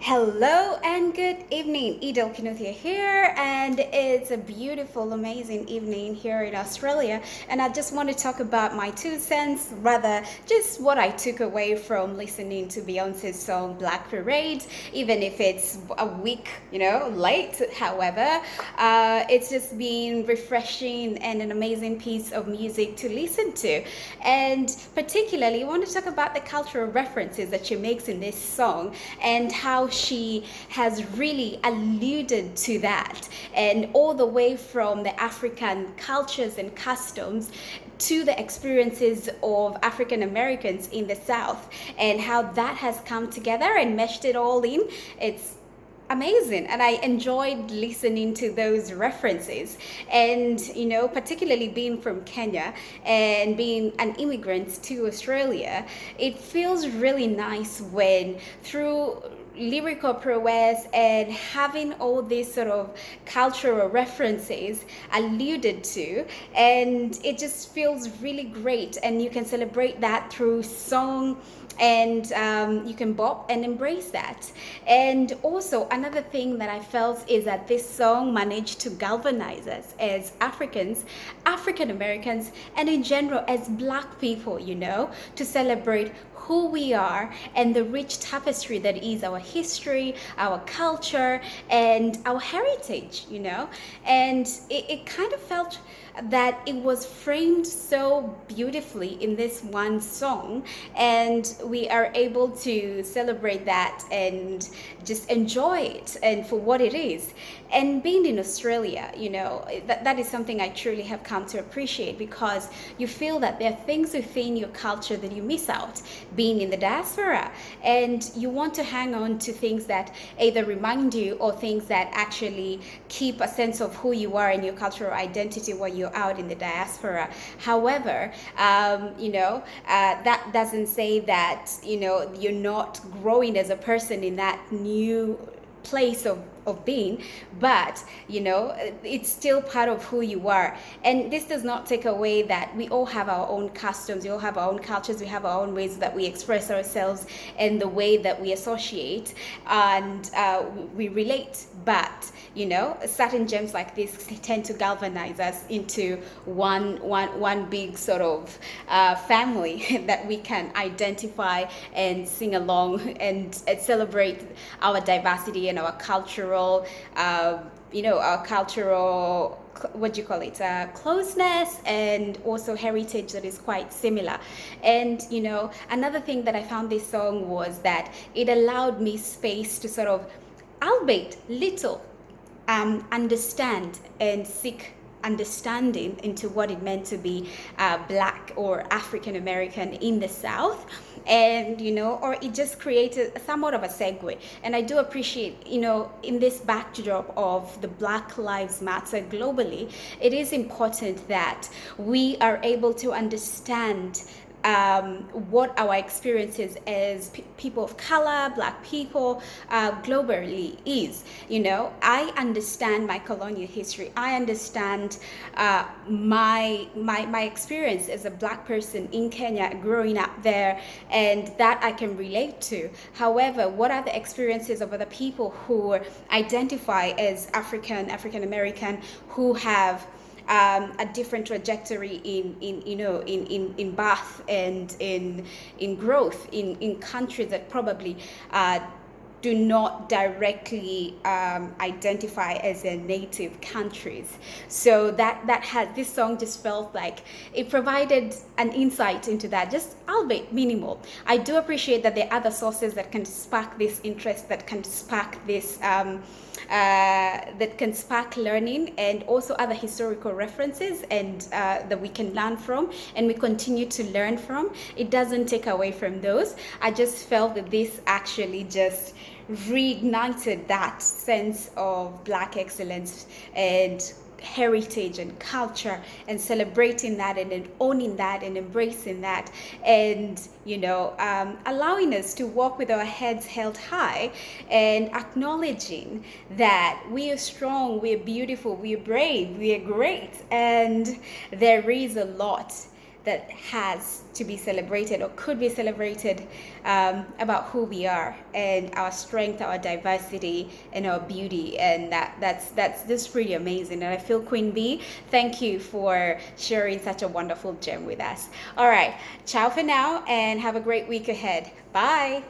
Hello and good evening. Idil Kinuthia here, and it's a beautiful, amazing evening here in Australia. And I just want to talk about my 2 cents, rather, just what I took away from listening to Beyonce's song Black Parade, even if it's a week, late. However, it's just been refreshing and an amazing piece of music to listen to. And particularly, I want to talk about the cultural references that she makes in this song and how she has really alluded to that, and all the way from the African cultures and customs to the experiences of African Americans in the South, and how that has come together and meshed it all in. It's amazing, and I enjoyed listening to those references. And particularly being from Kenya and being an immigrant to Australia, it feels really nice when through lyrical prowess and having all these sort of cultural references alluded to, and it just feels really great, and you can celebrate that through song, and you can bop and embrace that. And also another thing that I felt is that this song managed to galvanize us as Africans, African Americans, and in general as Black people, to celebrate who we are and the rich tapestry that is our history, our culture, and our heritage, And it kind of felt that it was framed so beautifully in this one song, and we are able to celebrate that and just enjoy it and for what it is. And being in Australia, that is something I truly have come to appreciate, because you feel that there are things within your culture that you miss out being in the diaspora, and you want to hang on to things that either remind you or things that actually keep a sense of who you are and your cultural identity while you're out in the diaspora. However, that doesn't say that you're not growing as a person in that new place of being, but it's still part of who you are. And this does not take away that we all have our own customs, we all have our own cultures, we have our own ways that we express ourselves and the way that we associate and we relate. But certain gems like this tend to galvanize us into one big sort of family that we can identify and sing along and celebrate our diversity and our cultural what do you call it, closeness, and also heritage that is quite similar. And another thing that I found this song was that it allowed me space to sort of, albeit little, understand and seek understanding into what it meant to be Black or African American in the South. And or it just created somewhat of a segue. And I do appreciate, in this backdrop of the Black Lives Matter globally, it is important that we are able to understand what our experiences as people of color, Black people, globally is. I understand my colonial history. I understand my experience as a Black person in Kenya, growing up there, and that I can relate to. However, what are the experiences of other people who identify as African American, who have a different trajectory in birth and in growth in countries that probably do not directly identify as their native countries. So that had, this song just felt like it provided an insight into that, just albeit minimal. I do appreciate that there are other sources that can spark this interest, that can spark this that can spark learning, and also other historical references, and that we can learn from and we continue to learn from. It doesn't take away from those. I just felt that this actually just reignited that sense of Black excellence and heritage and culture, and celebrating that and owning that and embracing that, and allowing us to walk with our heads held high and acknowledging that we are strong, we are beautiful, we are brave, we are great, and there is a lot that has to be celebrated or could be celebrated, about who we are and our strength, our diversity, and our beauty. And that's just pretty amazing. And I feel, Queen B, thank you for sharing such a wonderful gem with us. All right, ciao for now, and have a great week ahead. Bye.